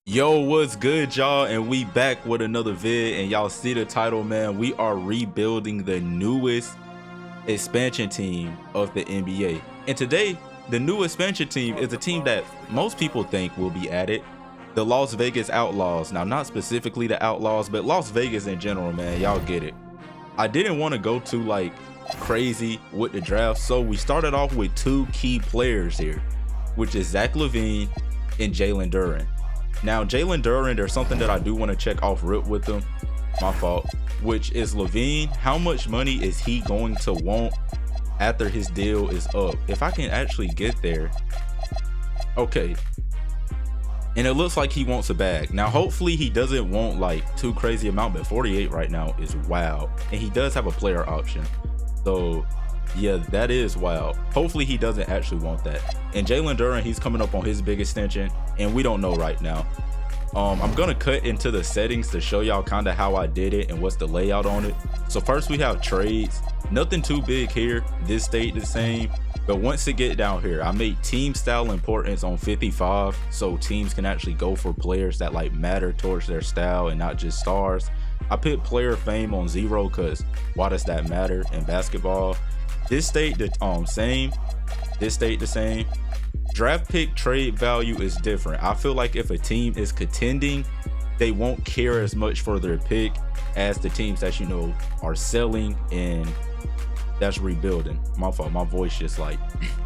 Yo, what's good, y'all? And we back with another vid, and y'all see the title, man. We are rebuilding the newest expansion team of the NBA. And today, the new expansion team is a team that most people think will be added, the Las Vegas Outlaws. Now, not specifically the Outlaws, but Las Vegas in general, man. Y'all get it. I didn't want to go too like crazy with the draft, so we started off with two key players here, which is Zach LaVine and Jalen Duren. Now, Jalen Duren, there's something that I do want to check off rip with him, my fault, which is LaVine. How much money is he going to want after his deal is up? If I can actually get there. Okay. And it looks like he wants a bag. Now, hopefully he doesn't want like too crazy amount, but 48 right now is wild. And he does have a player option. So yeah, that is wild. Hopefully he doesn't actually want that. And Jalen Duren, he's coming up on his big extension, and we don't know right now. I'm gonna cut into the settings to show y'all kind of how I did it and what's the layout on it. So first we have trades. Nothing too big here. This stayed the same. But once it get down here, I made team style importance on 55, so teams can actually go for players that like matter towards their style and not just stars. I put player fame on 0 because why does that matter in basketball? This stayed the same. This stayed the same. Draft pick trade value is different. I feel like if a team is contending, they won't care as much for their pick as the teams that, you know, are selling and that's rebuilding. My fault, my voice just like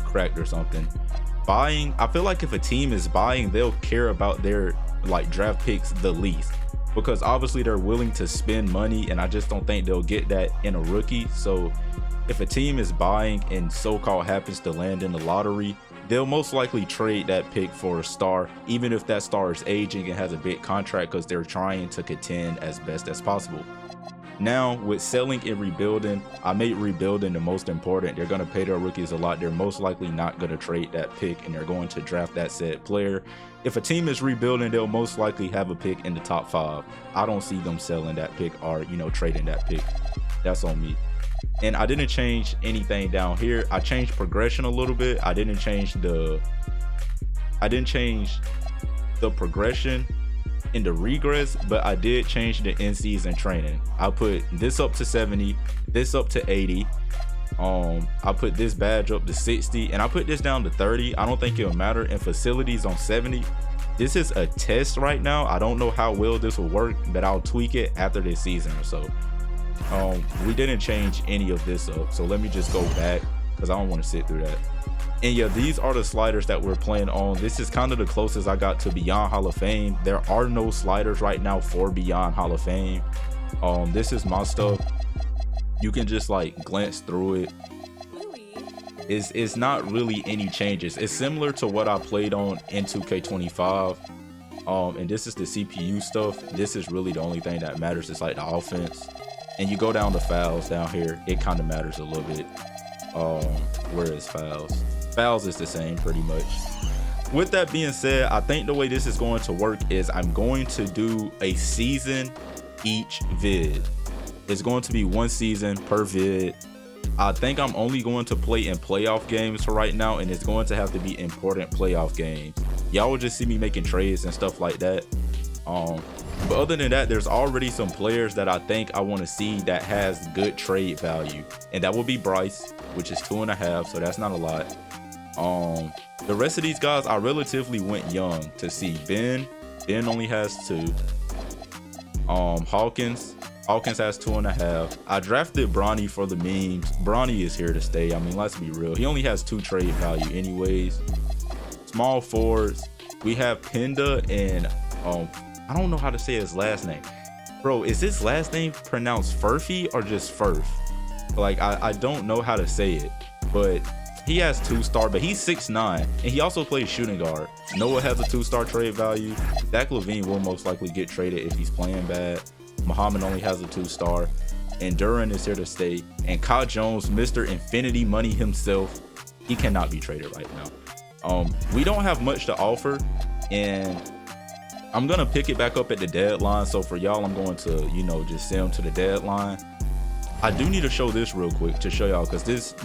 cracked or something. Buying, I feel like if a team is buying, they'll care about their like draft picks the least, because obviously they're willing to spend money, and I just don't think they'll get that in a rookie. So if a team is buying and so-called happens to land in the lottery, they'll most likely trade that pick for a star, even if that star is aging and has a big contract, because they're trying to contend as best as possible. Now, with selling and rebuilding, I made rebuilding the most important. They're going to pay their rookies a lot. They're most likely not going to trade that pick, and they're going to draft that said player. If a team is rebuilding, they'll most likely have a pick in the top 5. I don't see them selling that pick or, you know, trading that pick. That's on me. And I didn't change anything down here. I changed progression a little bit. I didn't change the progression in the regress, but I did change the in-season training. I put this up to 70, this up to 80. I put this badge up to 60, and I put this down to 30. I don't think it'll matter. And facilities on 70. This is a test right now. I don't know how well this will work, but I'll tweak it after this season or so. We didn't change any of this up, so let me just go back because I don't want to sit through that. And yeah, these are the sliders that we're playing on. This is kind of the closest I got to Beyond Hall of Fame. There are no sliders right now for Beyond Hall of Fame. This is my stuff. You can just like glance through it. It's not really any changes. It's similar to what I played on in 2K25. And this is the CPU stuff. This is really the only thing that matters. It's like the offense. And you go down to fouls down here, it kind of matters a little bit. Where is fouls? Fouls is the same pretty much. With that being said, I think the way this is going to work is I'm going to do a season each vid. It's going to be 1 season per vid. I think I'm only going to play in playoff games for right now, and it's going to have to be important playoff games. Y'all will just see me making trades and stuff like that. But other than that, there's already some players that I think I want to see that has good trade value, and that will be Bryce, which is 2.5, so that's not a lot. The rest of these guys I relatively went young to see. Ben only has 2. Hawkins has 2.5. I drafted Bronny for the memes. Bronny is here to stay. I mean, let's be real, he only has 2 trade value anyways. Small forwards, we have Pinda and I don't know how to say his last name. Bro, is his last name pronounced Furphy or just Furf? Like, I don't know how to say it, but he has 2-star, but he's 6'9", and he also plays shooting guard. Noah has a 2-star trade value. Zach LaVine will most likely get traded if he's playing bad. Muhammad only has a 2-star, and Duren is here to stay. And Kai Jones, Mr. Infinity Money himself, he cannot be traded right now. We don't have much to offer, and I'm gonna pick it back up at the deadline. So for y'all, I'm going to, you know, just send them to the deadline. I do need to show this real quick to show y'all, because this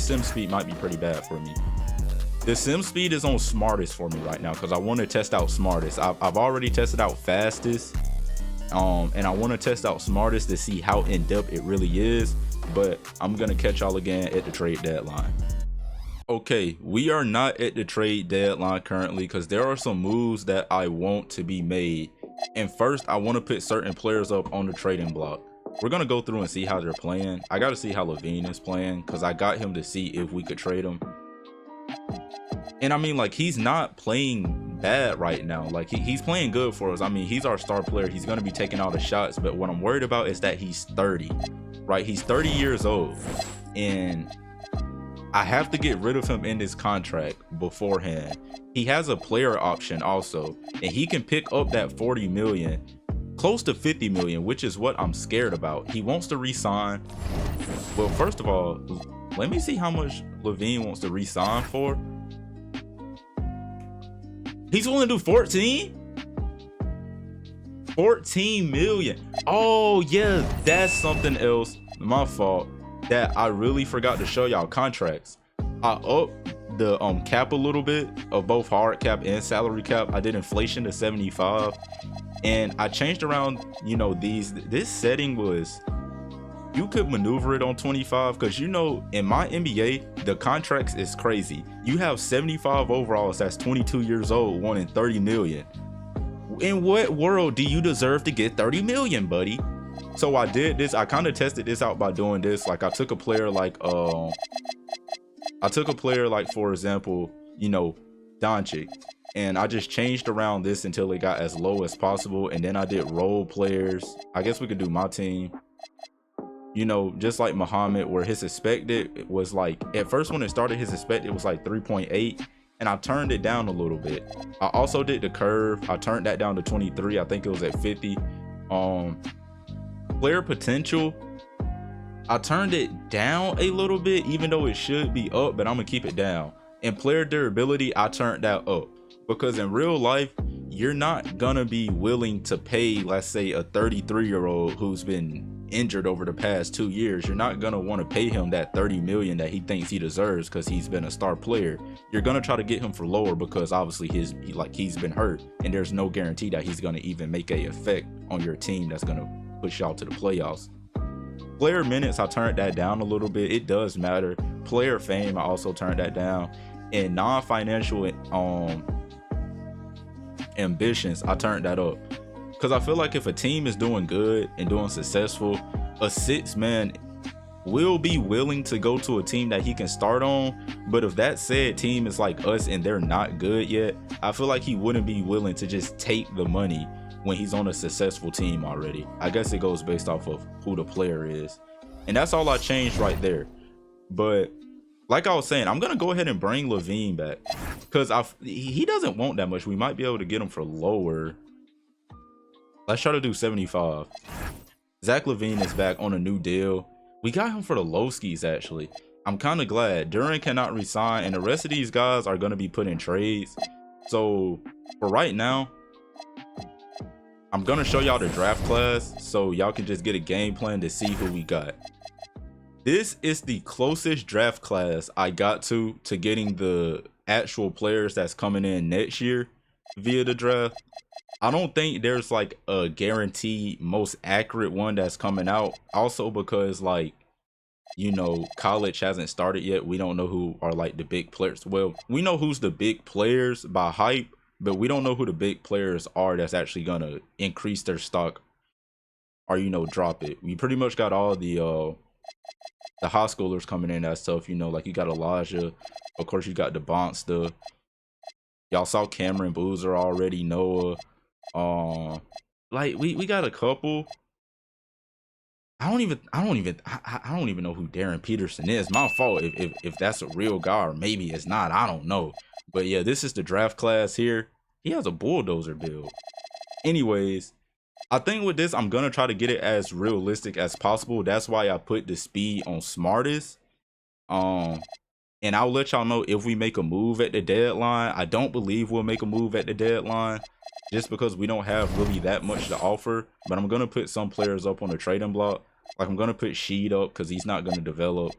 sim speed might be pretty bad for me. The sim speed is on smartest for me right now because I want to test out smartest. I've already tested out fastest, and I want to test out smartest to see how in-depth it really is. But I'm gonna catch y'all again at the trade deadline. Okay, we are not at the trade deadline currently because there are some moves that I want to be made. And first, I want to put certain players up on the trading block. We're gonna go through and see how they're playing. I gotta see how Levine is playing because I got him to see if we could trade him. And I mean, like, he's not playing bad right now. Like, he's playing good for us. I mean, he's our star player. He's gonna be taking all the shots. But what I'm worried about is that he's 30, right? He's 30 years old, and I have to get rid of him in this contract beforehand. He has a player option also, and he can pick up that 40 million, close to 50 million, which is what I'm scared about. He wants to re-sign. Well, first of all, let me see how much Levine wants to re-sign for. He's willing to do 14 million. Oh yeah, that's something else, my fault, that I really forgot to show y'all contracts. I upped the cap a little bit of both hard cap and salary cap. I did inflation to 75, and I changed around, you know, this setting was, you could maneuver it on 25 because, you know, in my NBA the contracts is crazy. You have 75 overalls that's 22 years old wanting 30 million. In what world do you deserve to get 30 million, buddy? So I did this. I kind of tested this out by doing this. Like, I took a player like for example, you know, Doncic, and I just changed around this until it got as low as possible, and then I did role players. I guess we could do my team, you know, just like Muhammad, where his expected was like, at first when it started, his expected was like 3.8, and I turned it down a little bit. I also did the curve. I turned that down to 23. I think it was at 50. Player potential, I turned it down a little bit, even though it should be up, but I'm gonna keep it down. And player durability, I turned that up because in real life, you're not gonna be willing to pay, let's say, a 33-year-old who's been injured over the past 2 years. You're not gonna want to pay him that 30 million that he thinks he deserves because he's been a star player. You're gonna try to get him for lower because obviously he's been hurt, and there's no guarantee that he's gonna even make a effect on your team that's gonna push y'all to the playoffs. Player minutes, I turned that down a little bit. It does matter. Player fame, I also turned that down. And non-financial ambitions, I turned that up because I feel like if a team is doing good and doing successful, a six-man will be willing to go to a team that he can start on. But if that said team is like us and they're not good yet, I feel like he wouldn't be willing to just take the money when he's on a successful team already. I guess it goes based off of who the player is, and that's all I changed right there. But like I was saying, I'm gonna go ahead and bring Levine back because he doesn't want that much. We might be able to get him for lower. Let's try to do 75. Zach LaVine is back on a new deal. We got him for the low skis actually. I'm kind of glad. Duran cannot resign, and the rest of these guys are gonna be put in trades. So for right now, I'm gonna show y'all the draft class so y'all can just get a game plan to see who we got. This is the closest draft class I got to getting the actual players that's coming in next year via the draft. I don't think there's like a guaranteed most accurate one that's coming out, also because, like, you know, college hasn't started yet. We don't know who are like the big players. Well, we know who's the big players by hype, but we don't know who the big players are that's actually gonna increase their stock or, you know, drop it. We pretty much got all the high schoolers coming in, that stuff, you know, like you got Elijah, of course you got the Bonster. Y'all saw Cameron Boozer already, Noah. Like we got a couple. I don't even know who Darren Peterson is. My fault if that's a real guy, or maybe it's not. I don't know. But yeah, this is the draft class here. He has a bulldozer build. Anyways, I think with this, I'm gonna try to get it as realistic as possible. That's why I put the speed on smartest. And I'll let y'all know if we make a move at the deadline. I don't believe we'll make a move at the deadline, just because we don't have really that much to offer. But I'm gonna put some players up on the trading block. Like I'm gonna put Sheed up because he's not gonna develop.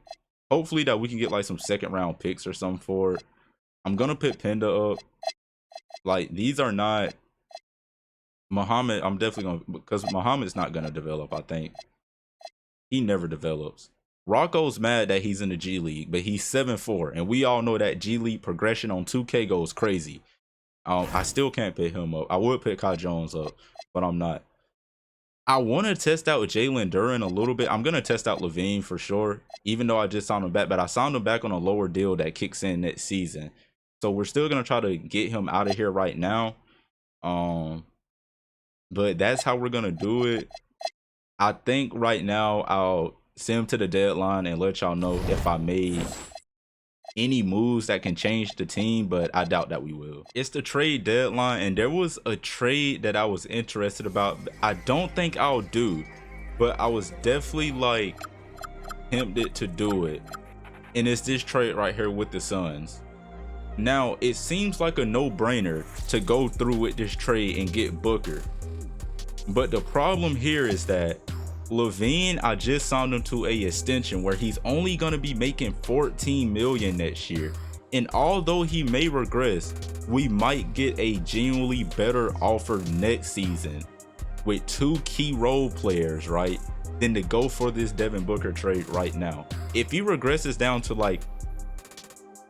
Hopefully that we can get like some second round picks or something for it. I'm gonna put Penda up. Like, these are not Muhammad. I'm definitely gonna, because Muhammad's not gonna develop. I think he never develops. Rocco's mad that he's in the G League, but he's 7'4", and we all know that G League progression on 2K goes crazy. I still can't pick him up. I would pick Kai Jones up, but I'm not. I want to test out Jalen Duren a little bit. I'm going to test out Levine for sure, even though I just signed him back. But I signed him back on a lower deal that kicks in next season. So we're still going to try to get him out of here right now. But that's how we're going to do it. I think right now I'll send him to the deadline and let y'all know if I made any moves that can change the team, but I doubt that we will. It's the trade deadline, and there was a trade that I was interested about. I don't think I'll do, but I was definitely like tempted to do it, and it's this trade right here with the Suns. Now it seems like a no-brainer to go through with this trade and get Booker, but the problem here is that Levine, I just signed him to a extension where he's only going to be making $14 million next year. And although he may regress, we might get a genuinely better offer next season with 2 key role players, right, than to go for this Devin Booker trade right now. If he regresses down to like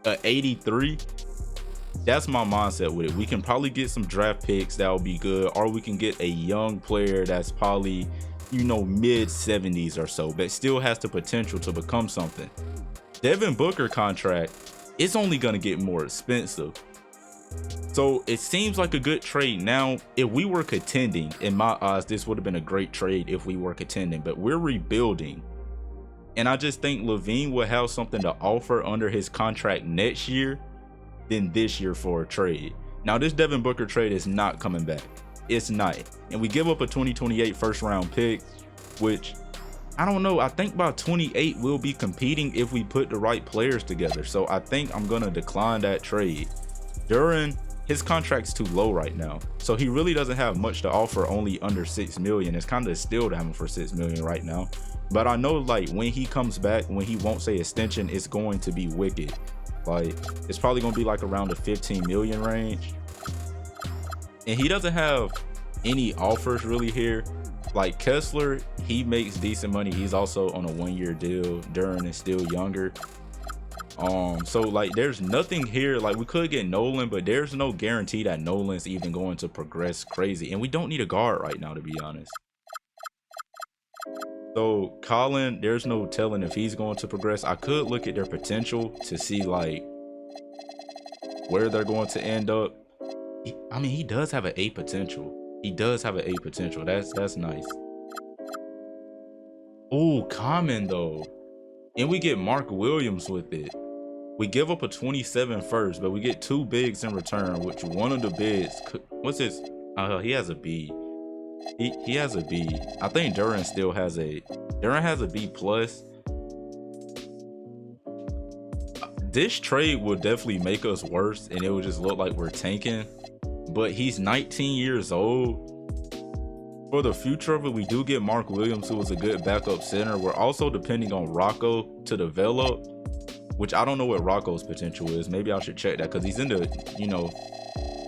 a 83, that's my mindset with it. We can probably get some draft picks that will be good, or we can get a young player that's probably, you know, mid 70s or so, but still has the potential to become something. Devin Booker contract is only going to get more expensive. So it seems like a good trade. Now, if we were contending, in my eyes, this would have been a great trade if we were contending, but we're rebuilding. And I just think Levine will have something to offer under his contract next year than this year for a trade. Now, this Devin Booker trade is not coming back. It's not. And we give up a 2028 first round pick, which I don't know. I think by 28 we'll be competing if we put the right players together. So I think I'm going to decline that trade. Duren, his contract's too low right now, so he really doesn't have much to offer, only under 6 million. It's kind of still to have him for 6 million right now. But I know, like, when he comes back, when he won't say extension, it's going to be wicked. Like, it's probably going to be like around the 15 million range. And he doesn't have any offers really here. Like Kessler, he makes decent money. He's also on a 1-year deal. Duren is still younger. So like there's nothing here. Like, we could get Nolan, but there's no guarantee that Nolan's even going to progress crazy. And we don't need a guard right now, to be honest. So Colin, there's no telling if he's going to progress. I could look at their potential to see like where they're going to end up. I mean, he does have an A potential. He does have an A potential. That's nice. Oh, common though. And we get Mark Williams with it. We give up a 27 first, but we get 2 bigs in return, which one of the bigs, what's his? He has a B. He has a B. I think Duren still has a, Duren has a B plus. This trade will definitely make us worse, and it will just look like we're tanking. But he's 19 years old. For the future of it, we do get Mark Williams, who is a good backup center. We're also depending on Rocco to develop, which I don't know what Rocco's potential is. Maybe I should check that, because he's in the, you know,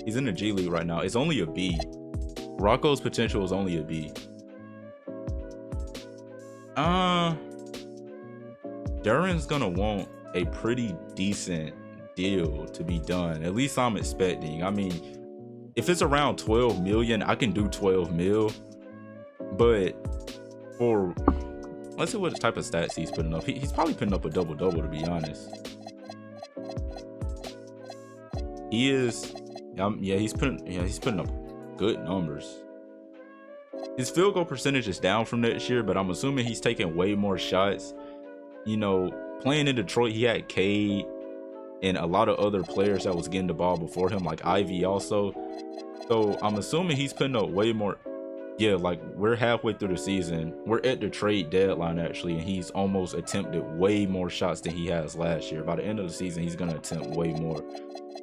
he's in the G League right now. It's only a B. Rocco's potential is only a B. Duren's gonna want a pretty decent deal to be done. At least I'm expecting. I mean, if it's around 12 million, I can do 12 mil. But for, let's see what type of stats he's putting up. He's probably putting up a double-double, to be honest. He is, yeah, he's putting up good numbers. His field goal percentage is down from next year, but I'm assuming he's taking way more shots. You know, playing in Detroit, he had Cade and a lot of other players that was getting the ball before him, like Ivy also. So I'm assuming he's putting up way more. Yeah, like we're halfway through the season. We're at the trade deadline actually, and he's almost attempted way more shots than he has last year. By the end of the season, he's gonna attempt way more.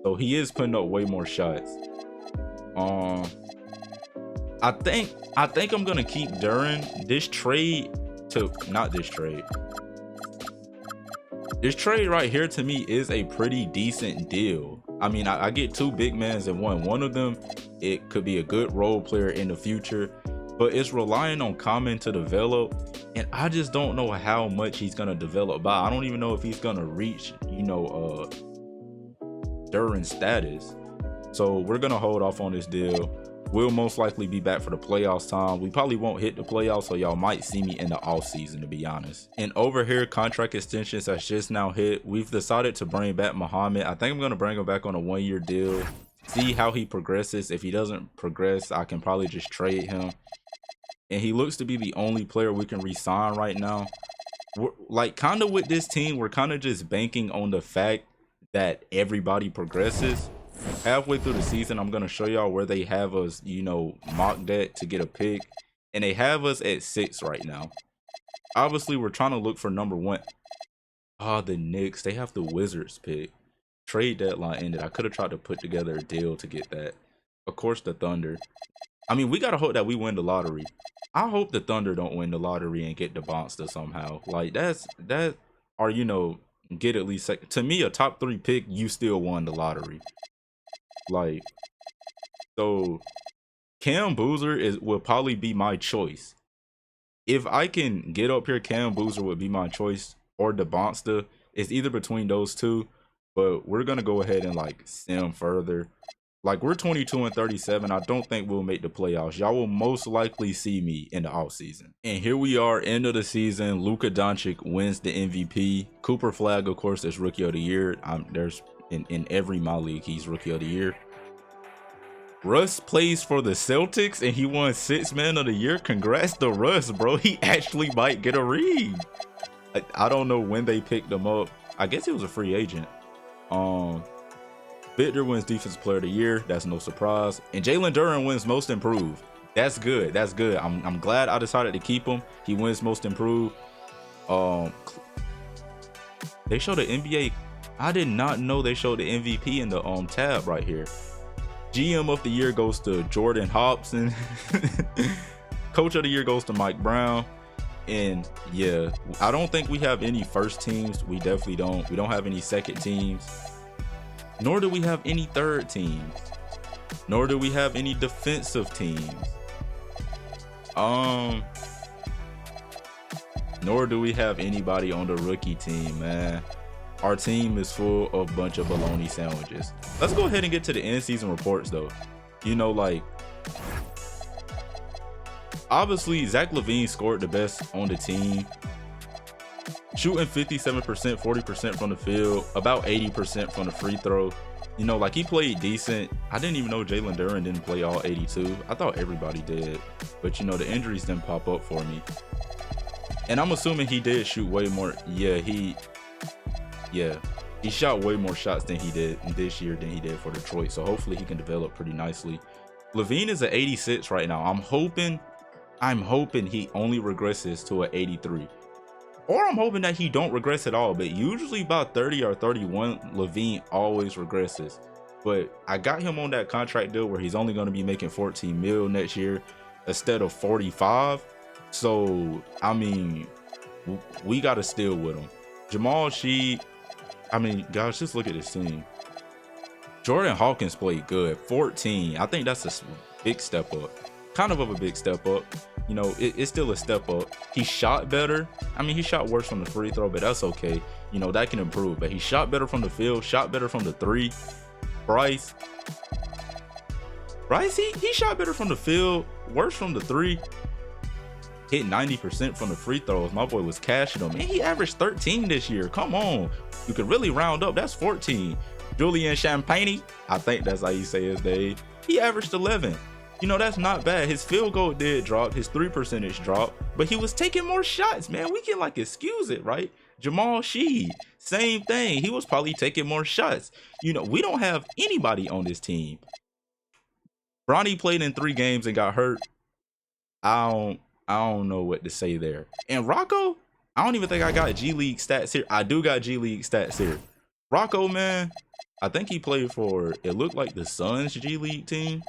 So he is putting up way more shots. I think I'm gonna keep Duren. This trade This trade right here to me is a pretty decent deal. I mean, I get two big mans in one. One of them, it could be a good role player in the future, but it's relying on Common to develop. And I just don't know how much he's going to develop by. I don't even know if he's going to reach, you know, Duran status. So we're going to hold off on this deal. We'll most likely be back for the playoffs time. We probably won't hit the playoffs, so y'all might see me in the off season, to be honest. And over here, contract extensions has just now hit. We've decided to bring back Muhammad. I think I'm going to bring him back on a 1-year deal. See how he progresses. If he doesn't progress, I can probably just trade him. And he looks to be the only player we can re-sign right now. We're, like, kind of with this team, we're kind of just banking on the fact that everybody progresses. Halfway through the season, I'm going to show y'all where they have us, you know, mocked at to get a pick. And they have us at 6 right now. Obviously, we're trying to look for number 1. Ah, the Knicks. They have the Wizards pick. Trade deadline ended. I could have tried to put together a deal to get that. Of course, the Thunder. I mean, we got to hope that we win the lottery. I hope the Thunder don't win the lottery and get the Bonster somehow. Like, that, or, you know, get at least, to me, a top 3 pick, you still won the lottery. Like, so Cam Boozer will probably be my choice. If I can get up here, Cam Boozer would be my choice, or DeBonsta. It's either between those two, but we're gonna go ahead and like sim further. Like, we're 22 and 37. I don't think we'll make the playoffs. Y'all will most likely see me in the offseason. And here we are, end of the season. Luka Doncic wins the MVP. Cooper Flag, of course, is Rookie of the Year. There's in every my league, he's Rookie of the Year. Russ plays for the Celtics and he won 6th Man of the Year. Congrats to Russ, bro. He actually might get a ring. I don't know when they picked him up. I guess he was a free agent. Victor wins Defensive Player of the Year. That's no surprise. And Jalen Duren wins Most Improved. That's good. That's good. I'm glad I decided to keep him. He wins Most Improved. They show the NBA. I did not know they showed the MVP in the tab right here. GM of the Year goes to Jordan Hobson. Coach of the Year goes to Mike Brown. And yeah, I don't think we have any first teams. We definitely don't. We don't have any second teams. Nor do we have any third teams. Nor do we have any defensive teams. Nor do we have anybody on the rookie team, man. Our team is full of a bunch of bologna sandwiches. Let's go ahead and get to the end season reports though. You know, like, obviously Zach LaVine scored the best on the team. Shooting 57%, 40% from the field, about 80% from the free throw. You know, like, he played decent. I didn't even know Jalen Duren didn't play all 82. I thought everybody did. But, you know, the injuries didn't pop up for me. And I'm assuming he did shoot way more. Yeah, he shot way more shots than he did this year than he did for Detroit. So hopefully he can develop pretty nicely. LaVine is at 86 right now. I'm hoping he only regresses to an 83. Or I'm hoping that he don't regress at all. But usually about 30 or 31, LaVine always regresses. But I got him on that contract deal where he's only going to be making 14 mil next year instead of 45. So, I mean, we got to steal with him. Jamal Sheed, I mean, guys, just look at this team. Jordan Hawkins played good. 14. I think that's a big step up. Kind of a big step up. You know, it's still a step up. He shot better. I mean, he shot worse from the free throw, but that's okay. You know, that can improve. But he shot better from the field, shot better from the 3. Bryce, he shot better from the field, worse from the 3. Hit 90% from the free throws. My boy was cashing them. And he averaged 13 this year. Come on. You could really round up. That's 14. Julian Champagne, I think that's how you say his name. He averaged 11. You know, that's not bad. His field goal did drop. His 3% dropped. But he was taking more shots, man. We can, like, excuse it, right? Jamal Sheed, same thing. He was probably taking more shots. You know, we don't have anybody on this team. Bronny played in 3 games and got hurt. I don't know what to say there. And Rocco, I don't even think I got G League stats here. I do got G League stats here. Rocco, man, I think he played for, it looked like the Suns G League team.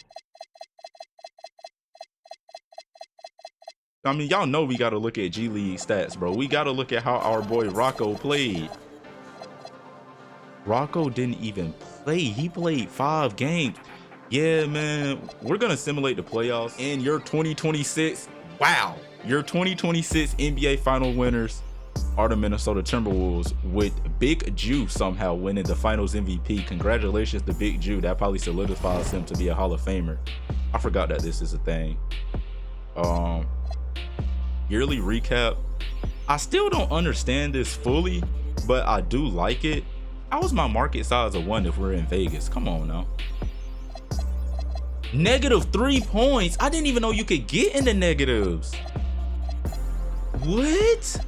I mean, y'all know we got to look at G League stats, bro. We got to look at how our boy Rocco played. Rocco didn't even play? He played 5 games. Yeah, man, we're gonna simulate the playoffs in your 2026. Wow, your 2026 NBA final winners are the Minnesota Timberwolves, with Big Jew somehow winning the finals MVP. Congratulations to Big Jew. That probably solidifies him to be a Hall of Famer. I forgot that this is a thing. Yearly recap. I still don't understand this fully, but I do like it. How is my market size of 1 if we're in Vegas? Come on now. -3 points. I didn't even know you could get into negatives. What?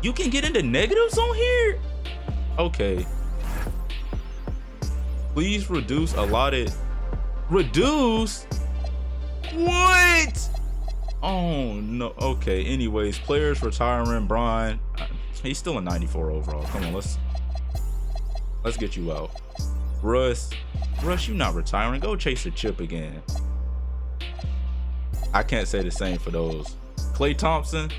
You can get into negatives on here? Okay. Please reduce allotted. Reduce? What? Oh no. Okay. Anyways, players retiring. Brian, he's still a 94 overall. Come on, let's get you out. Russ, you not retiring. Go chase a chip again. I can't say the same for those. Klay Thompson.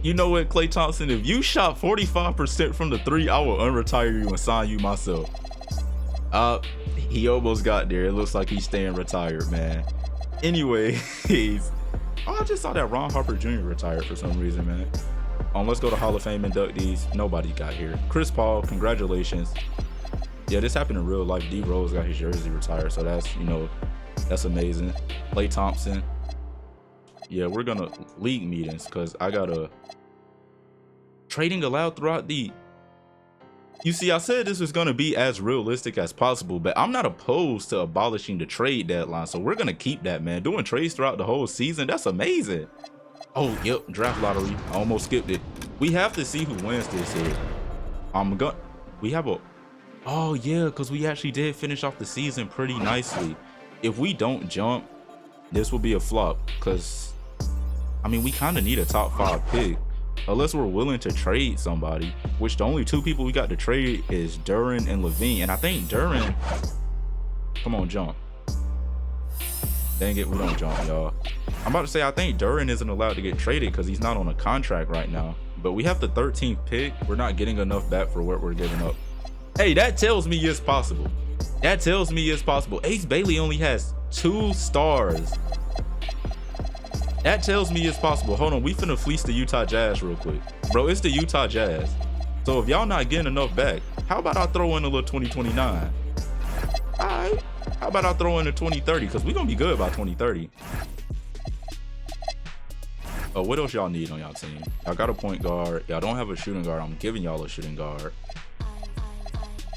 You know what, Klay Thompson? If you shot 45% from the 3, I will unretire you and sign you myself. He almost got there. It looks like he's staying retired, man. Anyways, I just saw that Ron Harper Jr. retired for some reason, man. Let's go to Hall of Fame inductees. Nobody got here. Chris Paul, congratulations. Yeah, this happened in real life. D Rose got his jersey retired, so that's, you know, that's amazing. Klay Thompson. Yeah, we're gonna league meetings because I gotta trading allowed throughout the. You see, I said this was gonna be as realistic as possible, but I'm not opposed to abolishing the trade deadline, so we're gonna keep that, man. Doing trades throughout the whole season, that's amazing. Oh, yep, draft lottery. I almost skipped it. We have to see who wins this here. We have a. Oh yeah, because we actually did finish off the season pretty nicely. If we don't jump, this will be a flop, because I mean, we kind of need a top 5 pick unless we're willing to trade somebody, which the only 2 people we got to trade is Duren and Levine. And I think Duren, come on, jump. Dang it, we don't jump, y'all. I'm about to say, I think Duren isn't allowed to get traded because he's not on a contract right now, but we have the 13th pick. We're not getting enough back for what we're giving up. Hey, that tells me it's possible. That tells me it's possible. Ace Bailey only has 2 stars. That tells me it's possible. Hold on, we finna fleece the Utah Jazz real quick. Bro, it's the Utah Jazz. So if y'all not getting enough back, how about I throw in a little 2029? All right, how about I throw in a 2030? Because we're gonna be good by 2030. Oh, what else y'all need on y'all team? Y'all got a point guard. Y'all don't have a shooting guard. I'm giving y'all a shooting guard.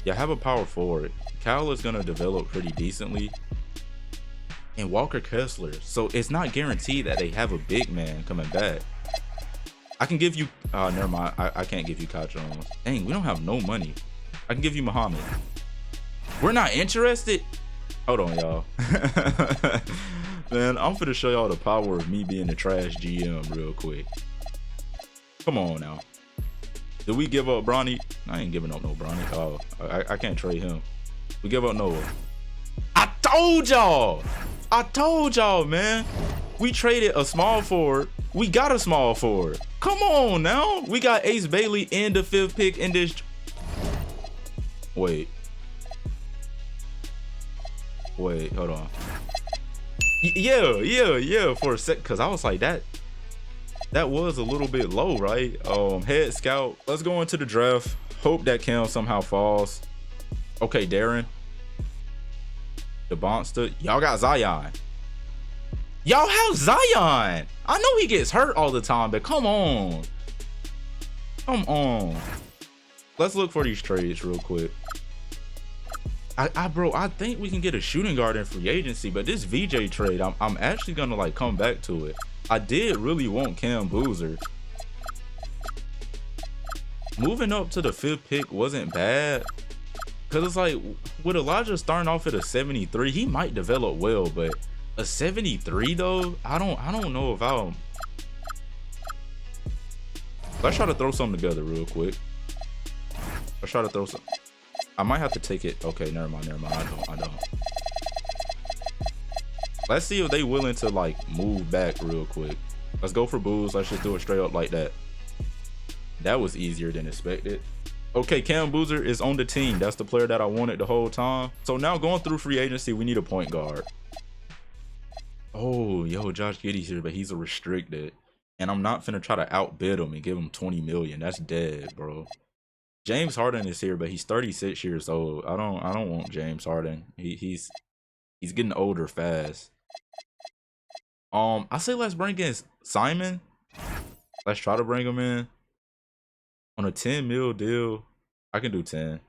Y'all have a power forward. Cal is gonna develop pretty decently. And Walker Kessler. So it's not guaranteed that they have a big man coming back. I can give you never mind. I can't give you Kyle Jones. Dang, we don't have no money. I can give you Muhammad. We're not interested. Hold on, y'all. Man, I'm finna show y'all the power of me being a trash GM real quick. Come on now. Did we give up Bronny? I ain't giving up no Bronny. Oh, I can't trade him. We give up Noah. I told y'all, man. We traded a small forward. We got a small forward. Come on now. We got Ace Bailey and the 5th pick in this. Wait, hold on. Yeah, for a sec, because I was like, that was a little bit low, right? Head scout. Let's go into the draft. Hope that Cam somehow falls. Okay, Darren. The Bonster. Y'all got Zion. Y'all have Zion. I know he gets hurt all the time, but come on. Let's look for these trades real quick. Bro, I think we can get a shooting guard in free agency, but this VJ trade, I'm actually gonna like come back to it. I did really want Cam Boozer. Moving up to the 5th pick wasn't bad, because it's like with Elijah starting off at a 73, he might develop well, but a 73 though, I don't know if I'll. Let's try to throw something together real quick. Let's try to throw some. I might have to take it. Okay, never mind. I don't. Let's see if they willing to like move back real quick. Let's go for Booze. Let's just do it straight up like that. That was easier than expected. Okay, Cam Boozer is on the team. That's the player that I wanted the whole time. So now going through free agency, we need a point guard. Oh, yo, Josh Giddey's here, but he's a restricted. And I'm not finna try to outbid him and give him 20 million. That's dead, bro. James Harden is here, but he's 36 years old. I don't want James Harden. He's getting older fast. I say let's bring in Simon. Let's try to bring him in on a 10 mil deal. I can do 10.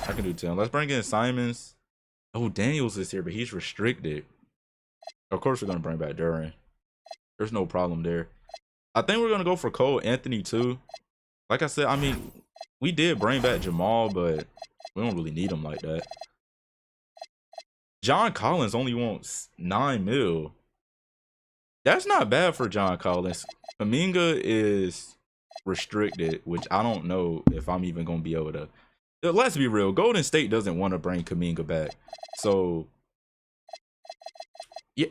I can do 10. Let's bring in Simons. Oh, Daniels is here, but he's restricted. Of course, we're gonna bring back Duran. There's no problem there. I think we're gonna go for Cole Anthony too. Like I said, I mean, we did bring back Jamal, but we don't really need him like that. John Collins only wants 9 mil. That's not bad for John Collins. Kuminga is restricted, which I don't know if I'm even gonna be able to. Let's be real, Golden State doesn't want to bring Kuminga back. So yeah,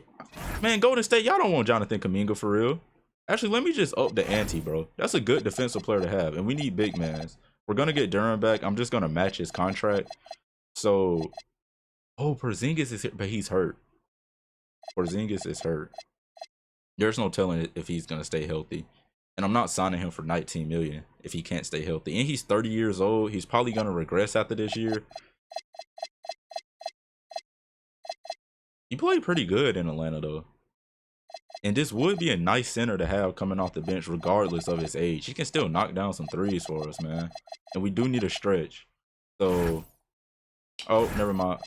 man, Golden State, y'all don't want Jonathan Kuminga for real. Actually, let me just up the ante, bro. That's a good defensive player to have, and we need big mans. We're gonna get Duran back. I'm just gonna match his contract. So, oh, Porzingis is here, but he's hurt. Porzingis is hurt. There's no telling if he's gonna stay healthy, and I'm not signing him for 19 million if he can't stay healthy. And he's 30 years old. He's probably gonna regress after this year. He played pretty good in Atlanta though. And this would be a nice center to have coming off the bench regardless of his age. He can still knock down some threes for us, man. And we do need a stretch. So, oh, never mind.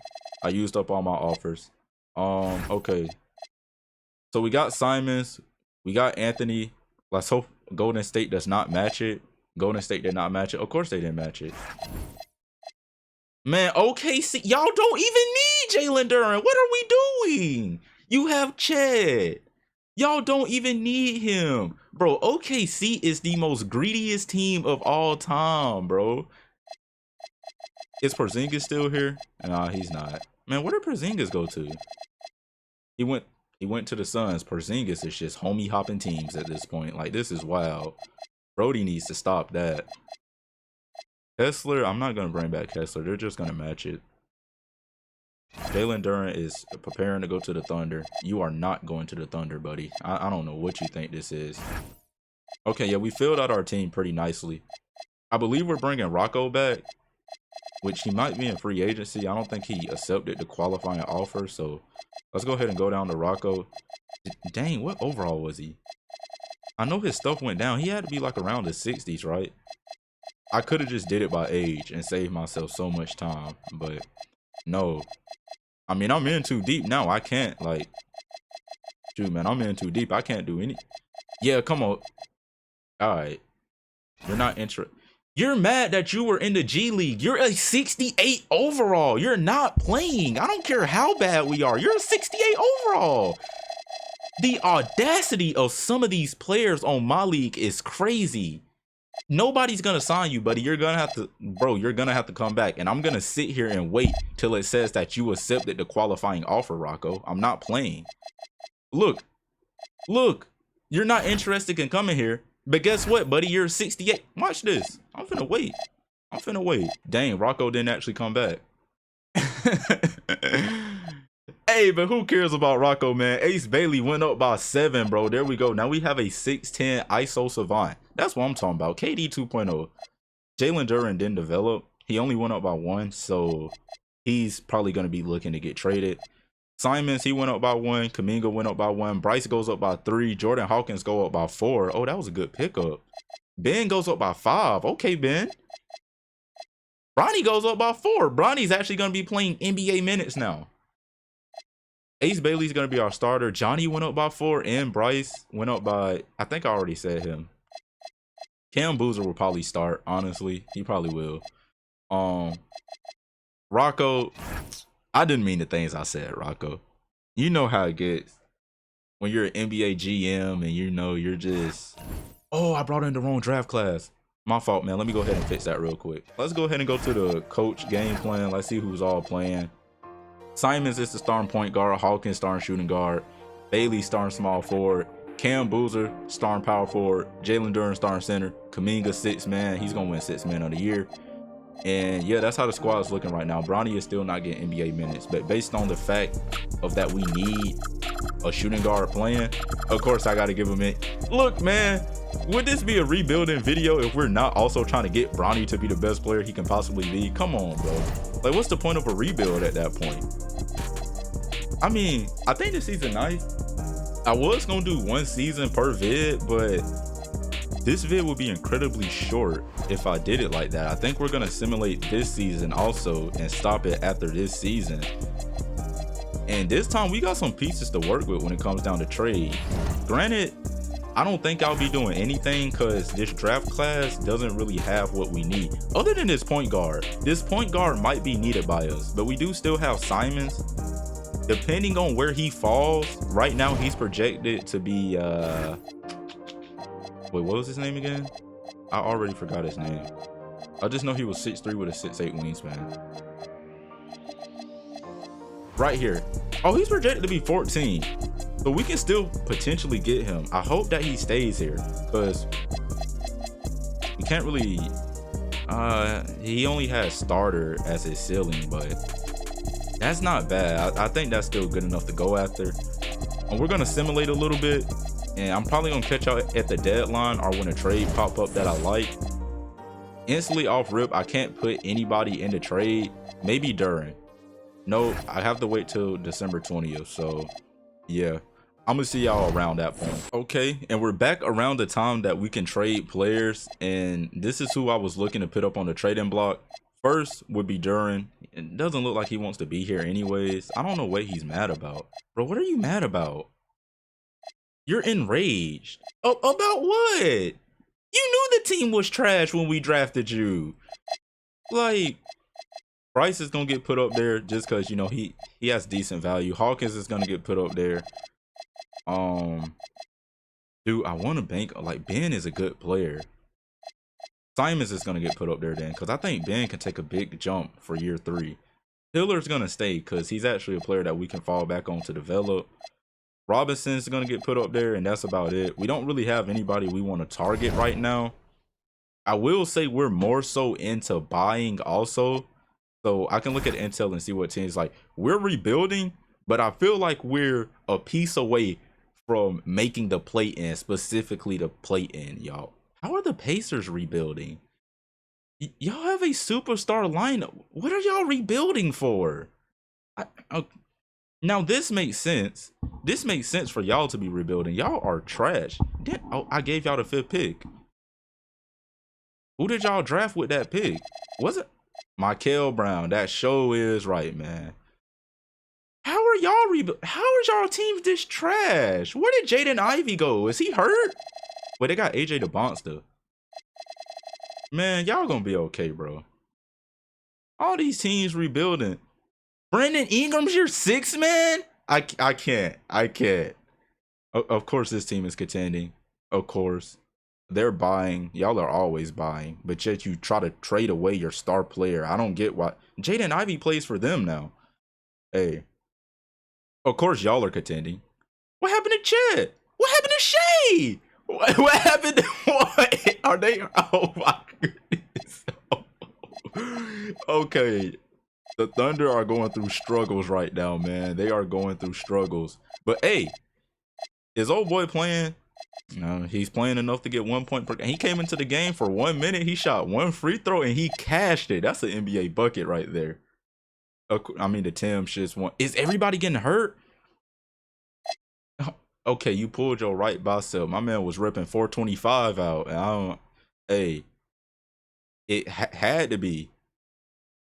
I used up all my offers. Okay. So we got Simons. We got Anthony. Let's hope Golden State does not match it. Golden State did not match it. Of course they didn't match it. Man, OKC, y'all don't even need Jalen Duran. What are we doing? You have Chet. Y'all don't even need him. Bro, OKC is the most greediest team of all time, bro. Is Porzingis still here? Nah, he's not. Man, where did Porzingis go to? He went to the Suns. Porzingis is just homie hopping teams at this point. Like, this is wild. Brody needs to stop that. Kessler, I'm not going to bring back Kessler. They're just going to match it. Jalen Duran is preparing to go to the Thunder. You are not going to the Thunder, buddy. I don't know what you think this is. Okay, yeah, we filled out our team pretty nicely. I believe we're bringing Rocco back, which he might be in free agency. I don't think he accepted the qualifying offer, so let's go ahead and go down to Rocco. Dang, what overall was he? I know his stuff went down. He had to be like around the 60s, right? I could have just did it by age and saved myself so much time, but no. I mean, I'm in too deep now. I can't, like, shoot, man, I'm in too deep. I can't do any. Yeah, come on. All right. You're not interested. You're mad that you were in the G League. You're a 68 overall. You're not playing. I don't care how bad we are. You're a 68 overall. The audacity of some of these players on my league is crazy. Nobody's gonna sign you, buddy. You're gonna have to, bro, you're gonna have to come back. And I'm gonna sit here and wait till it says that you accepted the qualifying offer, Rocco. I'm not playing. Look, you're not interested in coming here. But guess what, buddy? You're 68. Watch this. I'm finna wait. Dang, Rocco didn't actually come back. Hey, but who cares about Rocco, man? Ace Bailey went up by 7, bro. There we go. Now we have a 6'10 ISO Savant. That's what I'm talking about. KD 2.0. Jalen Duran didn't develop. He only went up by 1, so he's probably going to be looking to get traded. Simons, he went up by 1. Kuminga went up by 1. Bryce goes up by 3. Jordan Hawkins go up by 4. Oh, that was a good pickup. Ben goes up by 5. Okay, Ben. Bronny goes up by 4. Bronny's actually going to be playing NBA minutes now. Ace Bailey's going to be our starter. Johnny went up by 4, and Bryce went up by, I think I already said him. Cam Boozer will probably start, honestly. He probably will. Rocco, I didn't mean the things I said, Rocco. You know how it gets when you're an NBA GM and you know you're just, oh, I brought in the wrong draft class. My fault, man. Let me go ahead and fix that real quick. Let's go ahead and go to the coach game plan. Let's see who's all playing. Simons is the starting point guard. Hawkins starting shooting guard. Bailey starting small forward. Cam Boozer, starting power forward. Jalen Duren, starting center. Kuminga, 6 man. He's gonna win 6 man of the year. And yeah, that's how the squad is looking right now. Bronny is still not getting NBA minutes, but based on the fact of that we need a shooting guard playing, of course I got to give him it. Look, man, would this be a rebuilding video if we're not also trying to get Bronny to be the best player he can possibly be? Come on, bro. Like, what's the point of a rebuild at that point? I mean, I think this season nice. I was gonna do 1 season per vid, but this vid would be incredibly short if I did it like that. I think we're gonna simulate this season also and stop it after this season. And this time we got some pieces to work with when it comes down to trade. Granted, I don't think I'll be doing anything because this draft class doesn't really have what we need. Other than this point guard. This point guard might be needed by us, but we do still have Simons. Depending on where he falls, right now he's projected to be wait, what was his name again? I already forgot his name. I just know he was 6'3" with a 6'8" wingspan. Right here. Oh, he's projected to be 14. So we can still potentially get him. I hope that he stays here because we can't really he only has starter as his ceiling, but that's not bad. I think that's still good enough to go after. And we're gonna simulate a little bit, and I'm probably gonna catch out at the deadline or when a trade pop up that I like. Instantly off rip, I can't put anybody in the trade. Maybe Duren. No, I have to wait till December 20th. So yeah, I'm gonna see y'all around that point. Okay, and we're back around the time that we can trade players, and this is who I was looking to put up on the trading block. First would be Duren. It doesn't look like he wants to be here anyways. I don't know what he's mad about. Bro, what are you mad about? You're enraged. Oh, about what? You knew the team was trash when we drafted you. Like, Bryce is gonna get put up there just because, you know, he has decent value. Hawkins is gonna get put up there. Dude, I want to bank, like, Ben is a good player. Simons is going to get put up there then because I think Ben can take a big jump for year 3. Hiller's going to stay because he's actually a player that we can fall back on to develop. Robinson's going to get put up there, and that's about it. We don't really have anybody we want to target right now. I will say we're more so into buying also. So I can look at Intel and see what teams like. We're rebuilding, but I feel like we're a piece away from making the play-in, specifically the play-in, y'all. How are the Pacers rebuilding? Y'all have a superstar lineup. What are y'all rebuilding for? Now this makes sense. This makes sense for y'all to be rebuilding. Y'all are trash. Oh, I gave y'all the 5th pick. Who did y'all draft with that pick? Was it Michael Brown? That show is right, man. How are y'all How is y'all teams this trash? Where did Jaden Ivey go? Is he hurt? Wait, they got AJ DeBonster. Man, y'all gonna be okay, bro. All these teams rebuilding. Brandon Ingram's your 6th man? I can't. Of course this team is contending. Of course. They're buying. Y'all are always buying. But yet you try to trade away your star player. I don't get why. Jaden Ivey plays for them now. Hey. Of course y'all are contending. What happened to Chet? What happened to Shea? What happened to what? Are they? Oh my goodness. Okay. The Thunder are going through struggles right now, man. They are going through struggles. But hey, is old boy playing? No, he's playing enough to get 1 point per game. He came into the game for 1 minute. He shot 1 free throw and he cashed it. That's an NBA bucket right there. I mean, the Tim shit's one. Is everybody getting hurt? Okay, you pulled your right bicep. My man was ripping 425 out. And I don't. Hey, it had to be.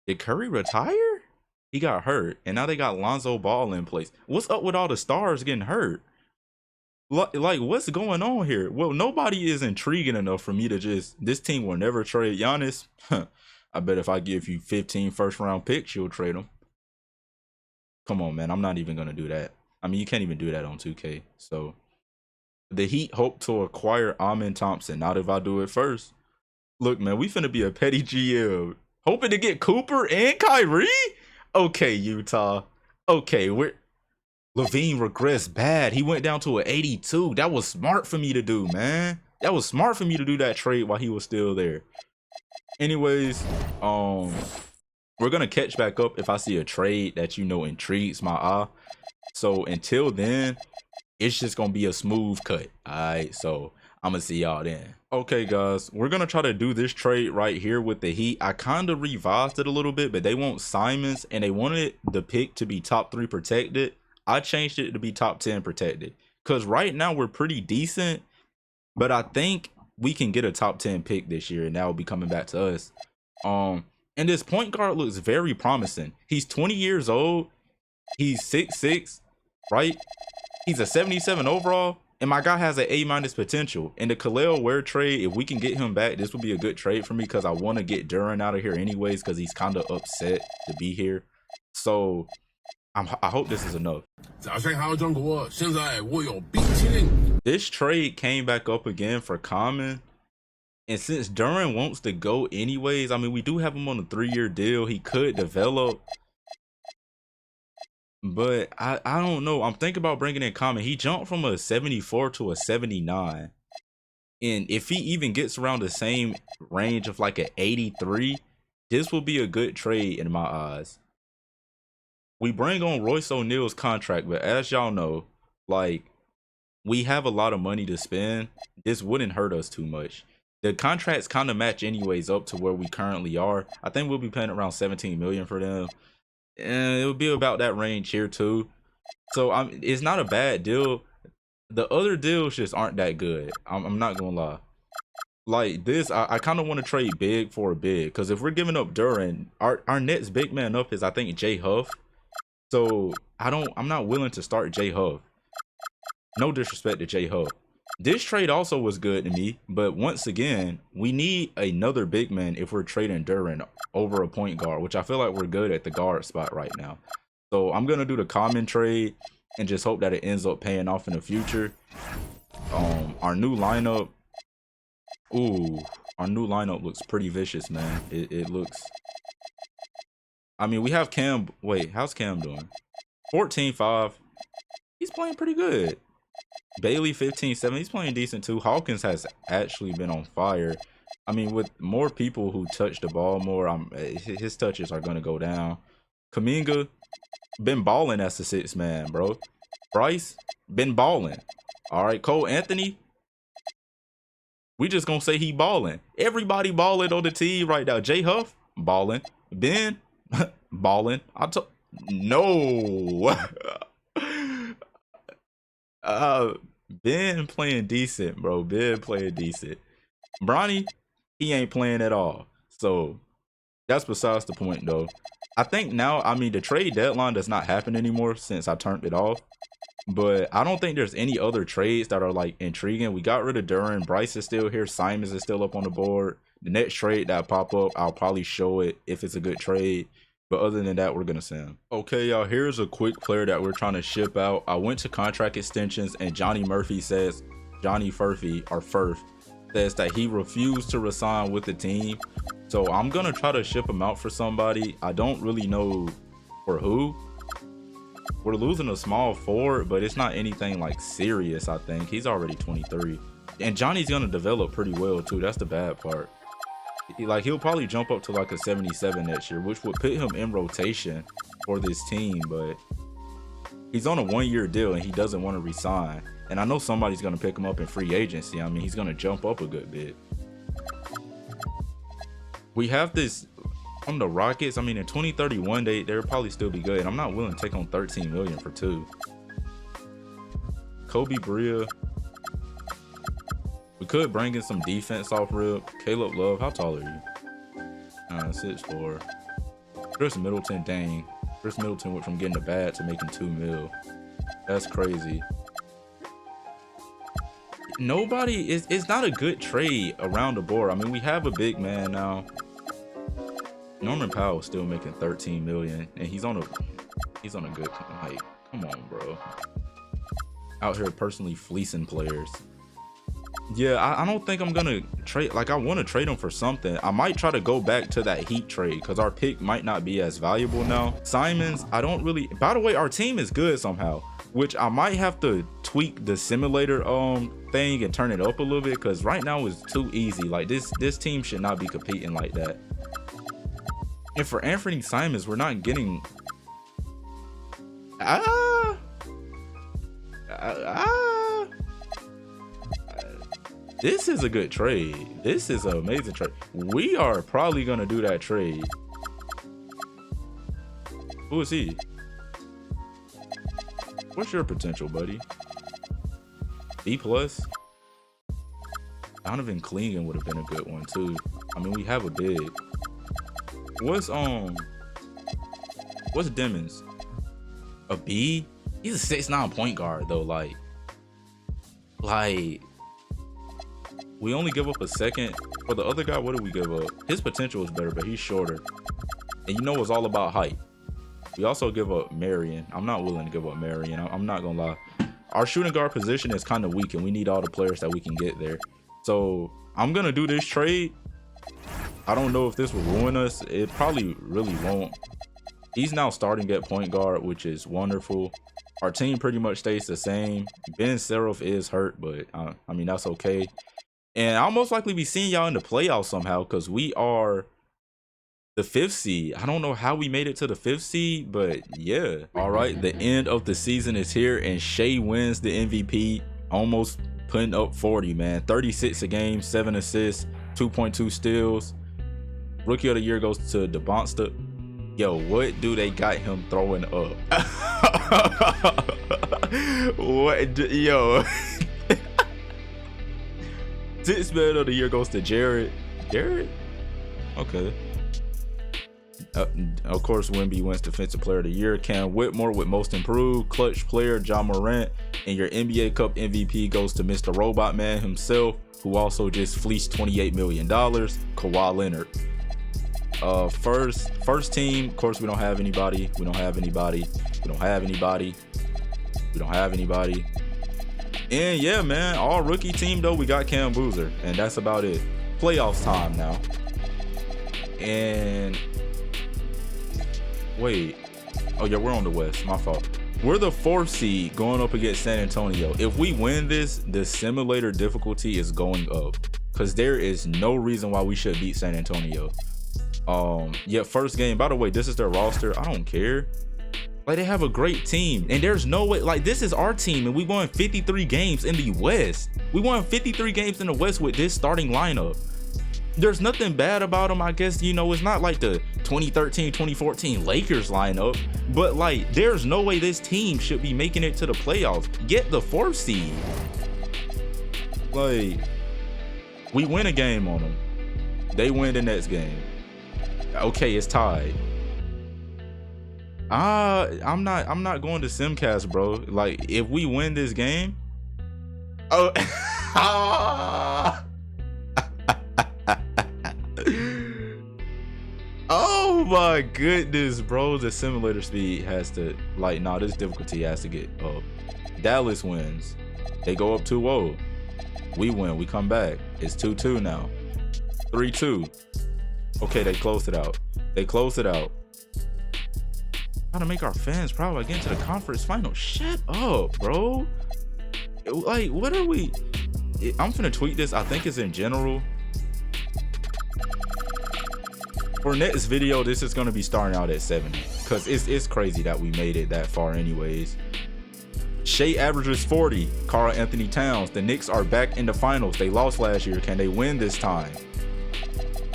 Did Curry retire? He got hurt, and now they got Lonzo Ball in place. What's up with all the stars getting hurt? Like, what's going on here? Well, nobody is intriguing enough for me to just. This team will never trade Giannis. I bet if I give you 15 first-round picks, you'll trade them. Come on, man. I'm not even gonna do that. I mean, you can't even do that on 2K. So, the Heat hope to acquire Amen Thompson. Not if I do it first. Look, man, we finna be a petty GM. Hoping to get Cooper and Kyrie? Okay, Utah. Okay, Levine regressed bad. He went down to an 82. That was smart for me to do, man. That was smart for me to do that trade while he was still there. Anyways, we're gonna catch back up if I see a trade that intrigues my eye. So until then, it's just gonna be a smooth cut. Alright, so I'm gonna see y'all then. Okay guys, we're gonna try to do this trade right here with the Heat. I kind of revised it a little bit, but they want Simons and they wanted the pick to be top 3 protected. I changed it to be top 10 protected because right now we're pretty decent, but I think we can get a top 10 pick this year and that will be coming back to us. And this point guard looks very promising. He's 20 years old. He's 6'6", right? He's a 77 overall, and my guy has an A- potential. In the Khalil Ware trade, if we can get him back, this would be a good trade for me because I want to get Duran out of here anyways because he's kind of upset to be here. So I hope this is enough. This trade came back up again for Common. And since Duran wants to go anyways, I mean, we do have him on a 3-year deal. He could develop. But I don't know. I'm thinking about bringing in Common. He jumped from a 74 to a 79. And if he even gets around the same range of like an 83, this will be a good trade in my eyes. We bring on Royce O'Neal's contract, but as y'all know, like, we have a lot of money to spend. This wouldn't hurt us too much. The contracts kind of match anyways up to where we currently are. I think we'll be paying around 17 million for them. And it'll be about that range here too. So it's not a bad deal. The other deals just aren't that good. I'm not gonna lie. Like this, I kind of want to trade big for a big, because if we're giving up Duran, our next big man up is I think Jay Huff. So I'm not willing to start Jay Huff. No disrespect to Jay Huff. This trade also was good to me, but once again, we need another big man if we're trading Duran over a point guard, which I feel like we're good at the guard spot right now. So I'm gonna do the Common trade and just hope that it ends up paying off in the future. Our new lineup, our new lineup looks pretty vicious, man. It looks. I mean, we have Cam. Wait, how's Cam doing? 14-5. He's playing pretty good. Bailey 15-7. He's playing decent too. Hawkins has actually been on fire. I mean, with more people who touch the ball more, his touches are gonna go down. Kuminga been balling as the 6th man, bro. Bryce been balling. All right, Cole Anthony. We just gonna say he balling. Everybody balling on the team right now. Jay Huff balling. Ben balling. No. Ben playing decent, bro. Ben playing decent. Bronny, he ain't playing at all. So that's besides the point, though. I think now, I mean, the trade deadline does not happen anymore since I turned it off. But I don't think there's any other trades that are like intriguing. We got rid of Duran. Bryce is still here. Simons is still up on the board. The next trade that pop up, I'll probably show it if it's a good trade. But other than that, we're gonna send. Okay, y'all, here's a quick player that we're trying to ship out. I went to contract extensions and Johnny Furphy says that he refused to resign with the team. So I'm gonna try to ship him out for somebody. I don't really know for who. We're losing a small forward, but it's not anything like serious. I think he's already 23, and Johnny's gonna develop pretty well too. That's the bad part. Like, he'll probably jump up to like a 77 next year, which would put him in rotation for this team. But he's on a 1-year deal and he doesn't want to resign. And I know somebody's gonna pick him up in free agency. I mean, he's gonna jump up a good bit. We have this from the Rockets. I mean, in 2031, they'll probably still be good. I'm not willing to take on 13 million for 2. Kobe Bria. We could bring in some defense off rip. Caleb Love, how tall are you? 6'4". Chris Middleton, dang. Chris Middleton went from getting a bad to making 2 mil. That's crazy. Nobody is. It's not a good trade around the board. I mean, we have a big man now. Norman Powell's still making 13 million, and he's on a good, like, come on, bro. Out here personally fleecing players. Yeah, I don't think I'm gonna trade. Like, I want to trade him for something. I might try to go back to that Heat trade because our pick might not be as valuable now. Simons, I don't really. By the way, our team is good somehow. which I might have to tweak the simulator thing and turn it up a little bit, because right now it's too easy. Like this team should not be competing like that. And for Anthony Simons, we're not getting this is a good trade. This is an amazing trade. We are probably gonna do that trade. Who is he? What's your potential, buddy? B plus. Donovan Clingan would have been a good one too. I mean, we have a big. What's Demons? A B? He's a 6'9" point guard though. Like we only give up a second. For the other guy, what did we give up? His potential is better, but he's shorter. And you know it's all about height. We also give up Marion. I'm not willing to give up Marion. I'm not gonna lie. Our shooting guard position is kind of weak, and we need all the players that we can get there. So I'm gonna do this trade. I don't know if this will ruin us. It probably really won't. He's now starting at point guard, which is wonderful. Our team pretty much stays the same. Ben Seraph is hurt, but I mean, that's okay. And I'll most likely be seeing y'all in the playoffs somehow, because we are the 5th seed. I don't know how we made it to the 5th seed, but yeah. All right, the end of the season is here, and Shai wins the MVP, almost putting up 40, man. 36 a game, 7 assists, 2.2 steals. Rookie of the year goes to DeBonsta. Yo, what do they got him throwing up? Yo. Sixth man of the year goes to Jared. Okay. Of course, Wemby wins defensive player of the year. Cam Whitmore with most improved. Clutch player John Morant. And your NBA Cup MVP goes to Mr. Robot Man himself, who also just fleeced $28 million. Kawhi Leonard. First team, of course, we don't have anybody. And yeah, man, all rookie team though, we got Cam Boozer, and that's about it. Playoffs time now. And wait, oh yeah, we're on the West, my fault. We're the 4th seed going up against San Antonio. If we win this, the simulator difficulty is going up, because there is no reason why we should beat San Antonio. Yeah, first game, by the way, this is their roster. I don't care. Like, they have a great team, and there's no way, like, this is our team, and we won 53 games in the West. We won 53 games in the West with this starting lineup. There's nothing bad about them, I guess. You know, it's not like the 2013 2014 Lakers lineup, but like, there's no way this team should be making it to the playoffs. Get the 4th seed. Like, we win a game on them, they win the next game. Okay, it's tied. I'm not going to Simcast, bro. Like, if we win this game, oh. Oh my goodness, bro. The simulator speed has to, like, nah, this difficulty has to get up. Dallas wins. They go up 2-0. We win. We come back. It's 2-2 now. 3-2. Okay, they closed it out. How to make our fans proud by getting to the conference final. Shut up, bro. Like, what are we? I'm finna tweet this. I think it's in general. For next video, this is gonna be starting out at 70, because it's crazy that we made it that far anyways. Shai averages 40. Karl Anthony Towns. The Knicks are back in the finals. They lost last year. Can they win this time?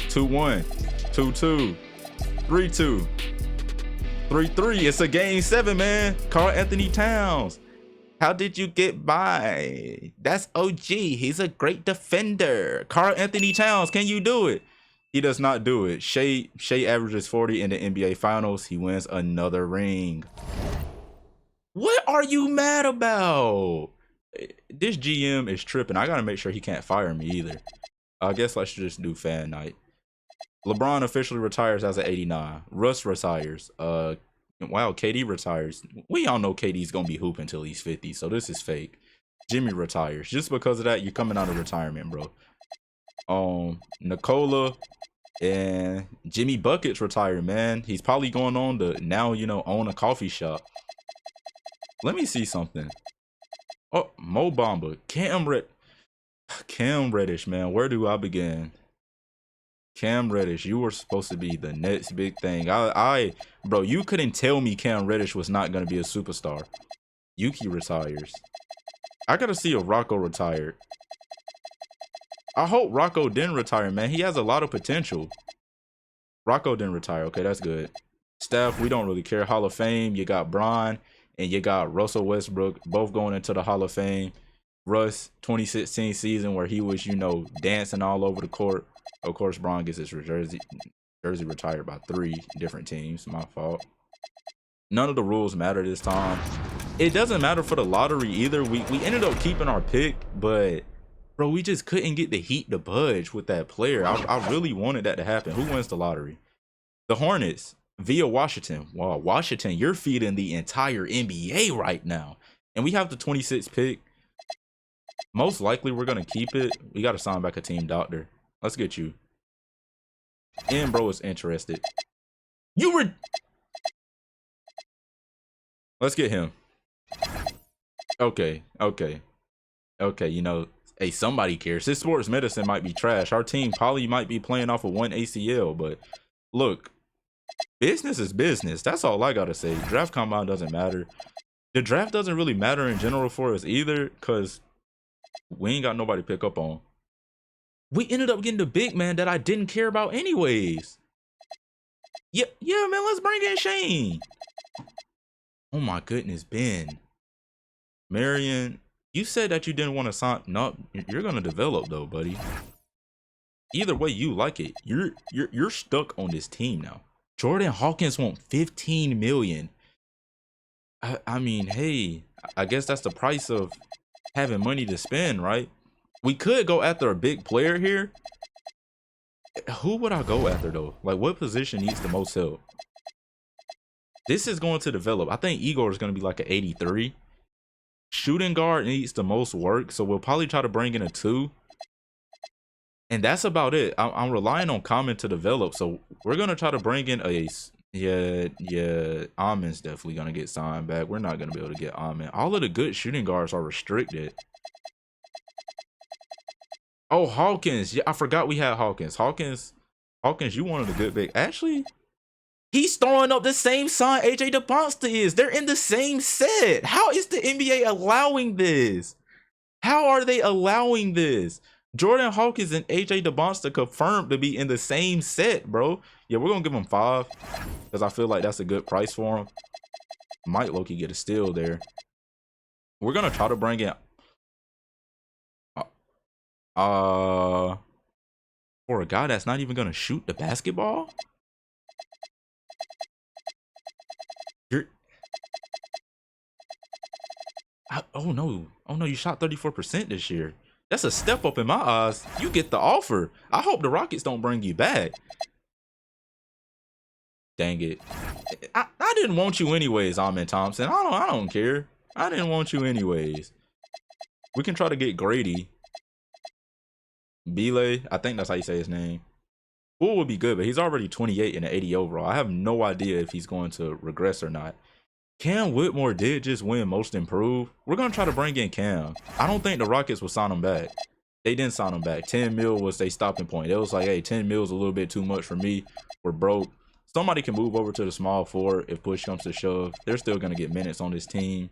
2-1, 2-2, 3-2, 3-3. It's a game 7, man. Karl Anthony Towns. How did you get by? That's OG. He's a great defender. Karl Anthony Towns, can you do it? He does not do it. Shai averages 40 in the NBA Finals. He wins another ring. What are you mad about? This GM is tripping. I gotta make sure he can't fire me either. I guess let's just do fan night. LeBron officially retires as an 89. Russ retires. Wow, KD retires. We all know KD's gonna be hooping until he's 50, so this is fake. Jimmy retires. Just because of that, you're coming out of retirement, bro. Nikola and Jimmy Buckets retired, man. He's probably going on to now, you know, own a coffee shop. Let me see something. Oh, Mo Bamba. Cam Reddish, man. Where do I begin? Cam Reddish, you were supposed to be the next big thing. Bro, you couldn't tell me Cam Reddish was not gonna be a superstar. Yuki retires. I gotta see if Rocco retired. I hope Rocco didn't retire, man. He has a lot of potential. Rocco didn't retire. Okay, that's good. Steph, we don't really care. Hall of Fame, you got Bron and you got Russell Westbrook, both going into the Hall of Fame. Russ, 2016 season where he was, you know, dancing all over the court. Of course, Bron gets his jersey retired by 3 different teams. My fault. None of the rules matter this time. It doesn't matter for the lottery either. We ended up keeping our pick, but bro, we just couldn't get the Heat to budge with that player. I really wanted that to happen. Who wins the lottery? The Hornets via Washington. Wow, Washington, you're feeding the entire NBA right now. And we have the 26th pick. Most likely we're gonna keep it. We gotta sign back a team doctor. Let's get you. And bro is interested. Let's get him. Okay. You know, hey, somebody cares. His sports medicine might be trash. Our team probably might be playing off of 1 ACL, but look, business is business. That's all I gotta say. Draft combine doesn't matter. The draft doesn't really matter in general for us either, because we ain't got nobody to pick up on. We ended up getting the big man that I didn't care about anyways. Yeah, man, let's bring in Shane. Oh my goodness, Ben. Marion, you said that you didn't want to sign. No, you're gonna develop though, buddy. Either way you like it, you're stuck on this team now. Jordan Hawkins want 15 million. I mean, hey, I guess that's the price of having money to spend, right? We could go after a big player here. Who would I go after though? Like, what position needs the most help? This is going to develop. I think Igor is going to be like an 83. Shooting guard needs the most work, so we'll probably try to bring in a 2. And that's about it. I'm relying on Common to develop, so we're going to try to bring in a... Yeah, Amin's definitely going to get signed back. We're not going to be able to get Amin. All of the good shooting guards are restricted. Oh, Hawkins. Yeah, I forgot we had Hawkins. Hawkins, you wanted a good big... Actually, he's throwing up the same sign AJ DeBonsta is. They're in the same set. How is the NBA allowing this? How are they allowing this? Jordan Hawkins and AJ DeBonsta confirmed to be in the same set, bro. Yeah, we're going to give him 5 because I feel like that's a good price for him. Might Loki get a steal there. We're going to try to bring in... for a guy that's not even going to shoot the basketball? Oh no, you shot 34% this year. That's a step up in my eyes. You get the offer. I hope the Rockets don't bring you back. Dang it. I didn't want you anyways, Amin Thompson. I don't care. I didn't want you anyways. We can try to get Grady. Bele, I think that's how you say his name. Poole would be good, but he's already 28 and an 80 overall. I have no idea if he's going to regress or not. Cam Whitmore did just win Most Improved. We're going to try to bring in Cam. I don't think the Rockets will sign him back. They didn't sign him back. 10 mil was their stopping point. It was like, hey, 10 mil is a little bit too much for me. We're broke. Somebody can move over to the small 4 if push comes to shove. They're still going to get minutes on this team.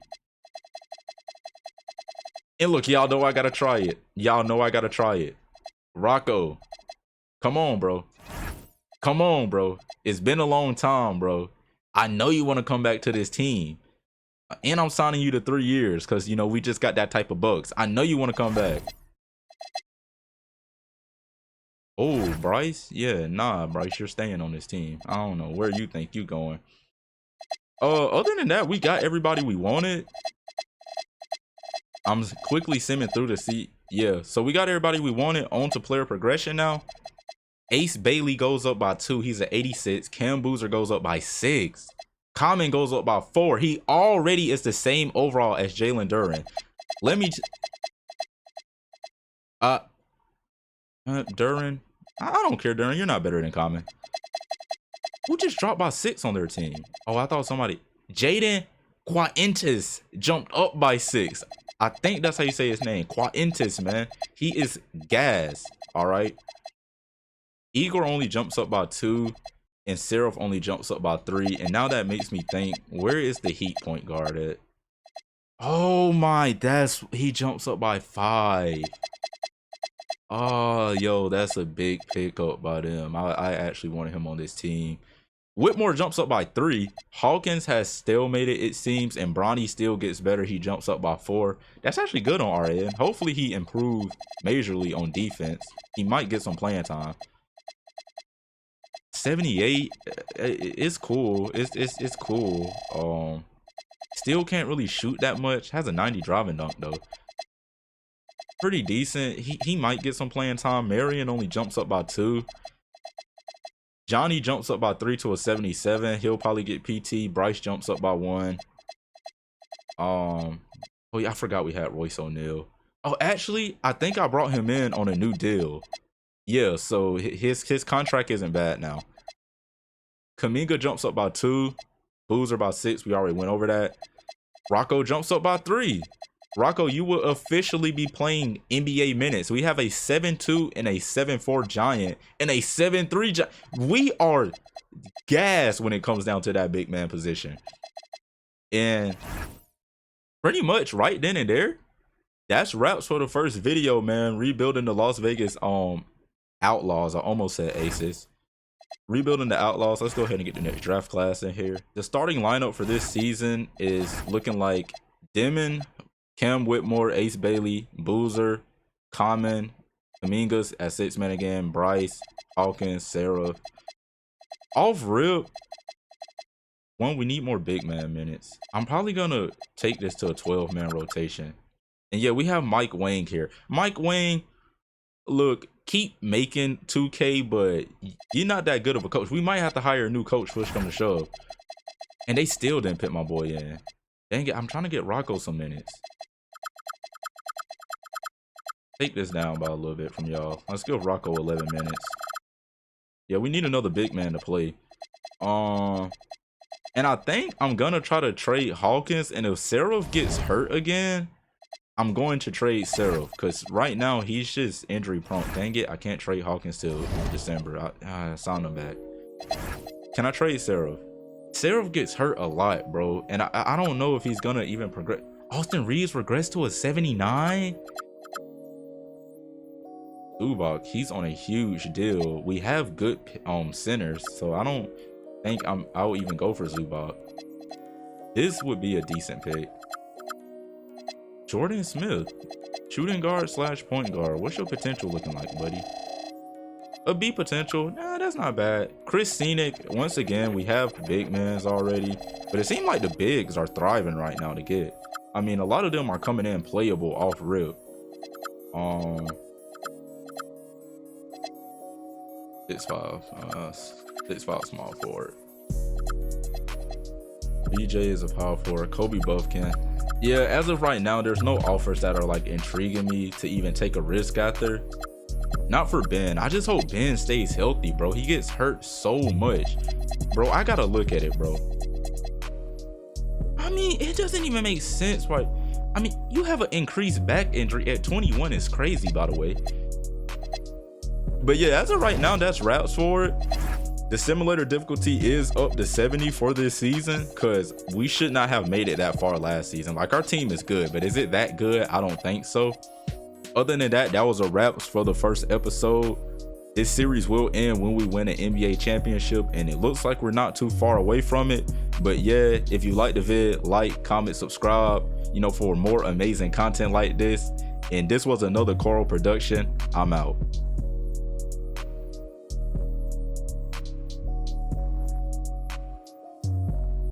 And look, y'all know I got to try it. Y'all know I got to try it. Rocco. Come on, bro. Come on, bro. It's been a long time, bro. I know you want to come back to this team. And I'm signing you to 3 years because, you know, we just got that type of bucks. I know you want to come back. Oh, Bryce? Yeah, nah, Bryce, you're staying on this team. I don't know where you think you going. Other than that, we got everybody we wanted. I'm quickly simming through to see. Yeah, so we got everybody we wanted. On to player progression now. Ace Bailey goes up by 2. He's at 86. Cam Boozer goes up by 6. Common goes up by 4. He already is the same overall as Jalen Duren. Let me... Duren? I don't care, Duren. You're not better than Common. Who just dropped by 6 on their team? Oh, I thought somebody... Jaden? Quaintus jumped up by 6. I think that's how you say his name. Quaintus, man. He is gas. All right. Igor only jumps up by 2. And Seraph only jumps up by 3. And now that makes me think, where is the Heat point guard at? Oh my, he jumps up by 5. Oh, yo, that's a big pickup by them. I actually wanted him on this team. Whitmore jumps up by 3. Hawkins has stalemated, it seems, and Bronny still gets better. He jumps up by 4. That's actually good on our end. Hopefully he improves majorly on defense. He might get some playing time. 78, it's cool. It's cool. Still can't really shoot that much. Has a 90 driving dunk though. Pretty decent. He might get some playing time. Marion only jumps up by 2. Johnny jumps up by 3 to a 77. He'll probably get PT. Bryce jumps up by 1. Oh yeah, I forgot we had Royce O'Neal. Oh, actually, I think I brought him in on a new deal. Yeah, so his contract isn't bad now. Kaminga jumps up by 2. Boozer by 6. We already went over that. Rocco jumps up by 3. Rocco, you will officially be playing NBA minutes. We have a 7'2" and a 7'4" giant and a 7'3" giant. We are gas when it comes down to that big man position. And pretty much right then and there, that's wraps for the first video, man. Rebuilding the Las Vegas Outlaws. I almost said Aces. Rebuilding the Outlaws. Let's go ahead and get the next draft class in here. The starting lineup for this season is looking like Demon, Cam Whitmore, Ace Bailey, Boozer, Common, Dominguez at 6-man again, Bryce, Hawkins, Sarah. Off rip, we need more big man minutes. I'm probably gonna take this to a 12-man rotation. And yeah, we have Mike Wang here. Mike Wang, look, keep making 2K, but you're not that good of a coach. We might have to hire a new coach push come to shove. And they still didn't put my boy in. Dang it, I'm trying to get Rocco some minutes. Take this down by a little bit from y'all. Let's give Rocco 11 minutes. Yeah, we need another big man to play. And I think I'm gonna try to trade Hawkins, and if Seraph gets hurt again, I'm going to trade Seraph, because right now he's just injury prone. Dang it, I can't trade Hawkins till December. I signed him back. Can I trade Seraph? Seraph gets hurt a lot, bro, and I don't know if he's gonna even progress. Austin Reeves regressed to a 79. Zubac, he's on a huge deal. We have good centers, so I don't think I'll even go for Zubac. This would be a decent pick. Jordan Smith, shooting guard / point guard. What's your potential looking like, buddy? A B potential? Nah, that's not bad. Chris Scenic, once again, we have big mans already, but it seems like the bigs are thriving right now to get. I mean, a lot of them are coming in playable off rip. 6'5", small forward. BJ is a power forward. Kobe Buffkin. Yeah, as of right now, there's no offers that are like intriguing me to even take a risk after. Not for Ben. I just hope Ben stays healthy, bro. He gets hurt so much. Bro, I gotta look at it, bro. I mean, it doesn't even make sense. Right? I mean, you have an increased back injury at 21 is crazy, by the way. But yeah, as of right now, that's wraps for it. The simulator difficulty is up to 70 for this season, because we should not have made it that far last season. Like, our team is good, but is it that good? I don't think so. Other than that, that was a wraps for the first episode. This series will end when we win an NBA championship, and it looks like we're not too far away from it. But yeah, if you like the vid, like, comment, subscribe, you know, for more amazing content like this. And this was another Coral production. I'm out.